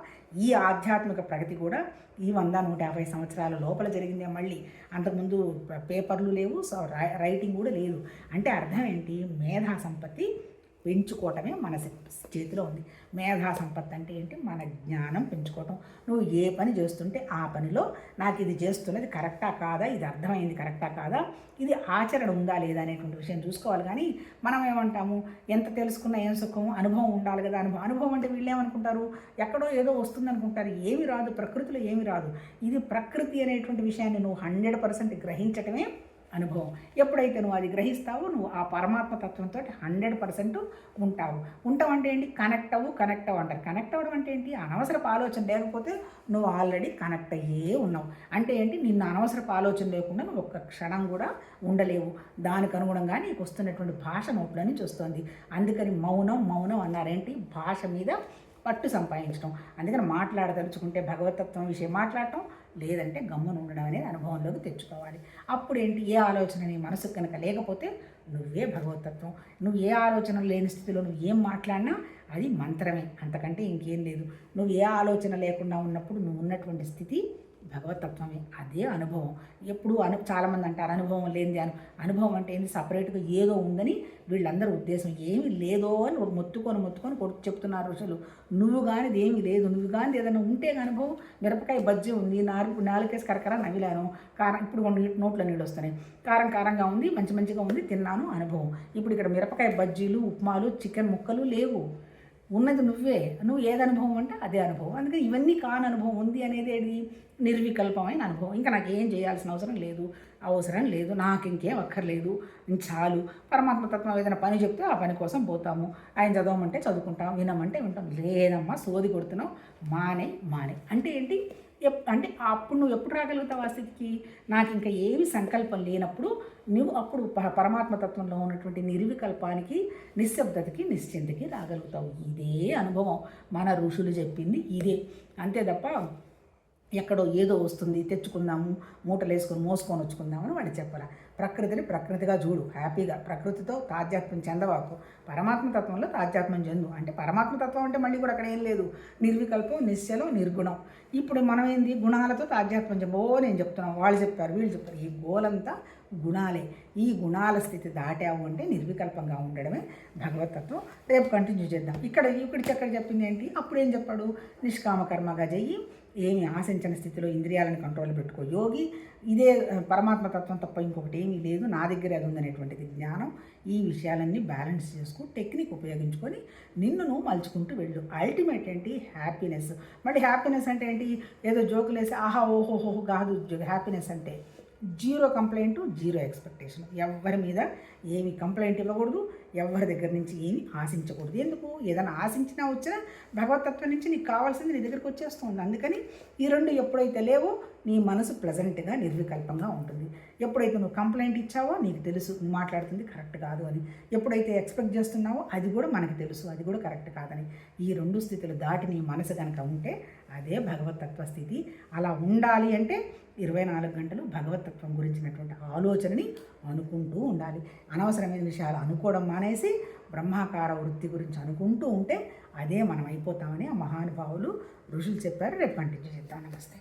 ఈ ఆధ్యాత్మిక ప్రగతి కూడా ఈ 100-150 సంవత్సరాల లోపల జరిగిందే. మళ్ళీ అంతకుముందు పేపర్లు లేవు, రైటింగ్ కూడా లేదు. అంటే అర్థం ఏంటి, మేధా సంపత్తి పెంచుకోవటమే మన చేతిలో ఉంది. మేధా సంపత్తి అంటే ఏంటి, మన జ్ఞానం పెంచుకోవటం. నువ్వు ఏ పని చేస్తుంటే ఆ పనిలో నాకు ఇది చేస్తున్నది కరెక్టా కాదా, ఇది అర్థమైంది కరెక్టా కాదా, ఇది ఆచరణ ఉందా లేదా అనేటువంటి విషయం చూసుకోవాలి. కానీ మనం ఏమంటాము, ఎంత తెలుసుకున్నా ఏం సుఖం, అనుభవం ఉండాలి కదా. అనుభవం అంటే వీళ్ళు ఏమనుకుంటారు, ఎక్కడో ఏదో వస్తుంది అనుకుంటారు. ఏమి రాదు, ప్రకృతిలో ఏమి రాదు. ఇది ప్రకృతి అనేటువంటి విషయాన్ని నువ్వు 100% గ్రహించటమే అనుభవం. ఎప్పుడైతే నువ్వు అది గ్రహిస్తావో నువ్వు ఆ పరమాత్మ తత్వంతో 100% ఉంటావు అంటే ఏంటి, కనెక్ట్ అవ్వు అంటారు. కనెక్ట్ అవ్వడం అంటే ఏంటి, అనవసరపు ఆలోచన లేకపోతే నువ్వు ఆల్రెడీ కనెక్ట్ అయ్యే ఉన్నావు. అంటే ఏంటి, నిన్ను అనవసరపు ఆలోచన లేకుండా నువ్వు ఒక్క క్షణం కూడా ఉండలేవు. దానికి అనుగుణంగా నీకు వస్తున్నటువంటి భాష నోట్లో నుంచి వస్తుంది. అందుకని మౌనం అన్నారేంటి, భాష మీద పట్టు సంపాదించడం. అందుకని మాట్లాడదలుచుకుంటే భగవతత్వం విషయం మాట్లాడటం, లేదంటే గమ్మున ఉండడం అనేది అనుభవంలోకి తెచ్చుకోవాలి. అప్పుడు ఏంటి, ఏ ఆలోచన నీ మనసుకు కనుక లేకపోతే నువ్వే భగవతత్వం. నువ్వు ఏ ఆలోచన లేని స్థితిలో నువ్వు ఏం మాట్లాడినా అది మంత్రమే, అంతకంటే ఇంకేం లేదు. నువ్వు ఏ ఆలోచన లేకుండా ఉన్నప్పుడు నువ్వు ఉన్నటువంటి స్థితి భగవతత్వమే, అదే అనుభవం. ఎప్పుడు చాలామంది అంటారు అనుభవం లేనిది అనుభవం అంటే ఏంటి, సపరేట్గా ఏదో ఉందని వీళ్ళందరూ ఉద్దేశం. ఏమీ లేదో అని మొత్తుకొని కొడుకు చెప్తున్నారు ఋషులు. నువ్వు కానిది ఏమీ లేదు, నువ్వు కానిది ఏదైనా ఉంటే అనుభవం. మిరపకాయ బజ్జీ ఉంది, నాలుగేసి కరకర నవిలాను, కారం ఇప్పుడు నోట్లో నీళ్ళు వస్తున్నాయి, కారంగా ఉంది, మంచిగా ఉంది, తిన్నాను, అనుభవం. ఇప్పుడు ఇక్కడ మిరపకాయ బజ్జీలు, ఉప్మాలు, చికెన్ ముక్కలు లేవు, ఉన్నది నువ్వు ఏది అనుభవం అంటే అదే అనుభవం. అందుకని ఇవన్నీ కాని అనుభవం ఉంది అనేది ఏది, నిర్వికల్పమైన అనుభవం. ఇంకా నాకు ఏం చేయాల్సిన అవసరం లేదు, నాకు ఇంకేం అక్కర్లేదు, చాలు. పరమాత్మతత్వం ఏదైనా పని చెప్తే ఆ పని కోసం పోతాము. ఆయన చదవమంటే చదువుకుంటాం, వినమంటే వింటాం. లేదమ్మా సోది కొడుతున్నావు, మానే అంటే ఏంటి అంటే అప్పుడు నువ్వు ఎప్పుడు రాగలుగుతావు ఆ స్థితికి, నాకు ఇంకా ఏమి సంకల్పం లేనప్పుడు నువ్వు అప్పుడు పరమాత్మతత్వంలో ఉన్నటువంటి నిర్వికల్పానికి, నిశ్శబ్దతకి, నిశ్చింతకి రాగలుగుతావు. ఇదే అనుభవం, మన ఋషులు చెప్పింది ఇదే. అంతే తప్ప ఎక్కడో ఏదో వస్తుంది తెచ్చుకుందాము, మూటలు వేసుకొని మోసుకొని వచ్చుకుందామని వాడు చెప్పాల. ప్రకృతిని ప్రకృతిగా చూడు, హ్యాపీగా ప్రకృతితో తాధ్యాత్మ్యం చెందవాకు, పరమాత్మతత్వంలో తాధ్యాత్మ్యం చెందు. అంటే పరమాత్మతత్వం అంటే మళ్ళీ కూడా అక్కడ ఏం లేదు, నిర్వికల్పం, నిశ్చలం, నిర్గుణం. ఇప్పుడు మనం ఏంది, గుణాలతో తాధ్యాత్మ్యం నేను చెప్తున్నాను, వాళ్ళు చెప్తారు, వీళ్ళు చెప్తారు. ఈ గోలంతా గుణాలే. ఈ గుణాల స్థితి దాటావు అంటే నిర్వికల్పంగా ఉండడమే భగవతత్వం. రేపు కంటిన్యూ చేద్దాం. ఇక్కడికి ఎక్కడ చెప్పింది ఏంటి, అప్పుడు ఏం చెప్పాడు, నిష్కామకర్మగా చెయ్యి, ఏమి ఆశించిన స్థితిలో ఇంద్రియాలను కంట్రోల్ పెట్టుకో యోగి. ఇదే పరమాత్మతత్వం తప్ప ఇంకొకటి ఏమీ లేదు, నా దగ్గర అది ఉందనేటువంటిది జ్ఞానం. ఈ విషయాలన్నీ బ్యాలెన్స్ చేసుకు టెక్నిక్ ఉపయోగించుకొని నిన్ను నువ్వు మలుచుకుంటూ వెళ్ళు. అల్టిమేట్ ఏంటి, హ్యాపీనెస్. మళ్ళీ హ్యాపీనెస్ అంటే ఏంటి, ఏదో జోకులేసి ఆహా ఓహోహో కాదు. హ్యాపీనెస్ అంటే జీరో కంప్లైంట్, జీరో ఎక్స్పెక్టేషన్. ఎవరి మీద ఏమి కంప్లైంట్ ఇవ్వకూడదు, ఎవరి దగ్గర నుంచి ఏమి ఆశించకూడదు. ఎందుకు, ఏదైనా ఆశించినా వచ్చినా భగవతత్వం నుంచి నీకు కావాల్సింది నీ దగ్గరికి వచ్చేస్తుంది. అందుకని ఈ రెండు ఎప్పుడైతే లేవో నీ మనసు ప్లెజెంట్గా, నిర్వికల్పంగా ఉంటుంది. ఎప్పుడైతే నువ్వు కంప్లైంట్ ఇచ్చావో నీకు తెలుసు నువ్వు మాట్లాడుతుంది కరెక్ట్ కాదు అని, ఎప్పుడైతే ఎక్స్పెక్ట్ చేస్తున్నావో అది కూడా మనకు తెలుసు అది కూడా కరెక్ట్ కాదని. ఈ రెండు స్థితులు దాటి నీ మనసు కనుక ఉంటే అదే భగవతత్వ స్థితి. అలా ఉండాలి అంటే 24 గంటలు భగవతత్వం గురించినటువంటి ఆలోచనని అనుకుంటూ ఉండాలి. అనవసరమైన విషయాలు అనుకోవడం మానేసి బ్రహ్మాకార వృత్తి గురించి అనుకుంటూ ఉంటే అదే మనం అయిపోతామని ఆ మహానుభావులు ఋషులు చెప్పారు. రేపు కంటిన్యూ చేద్దాం. నమస్తే.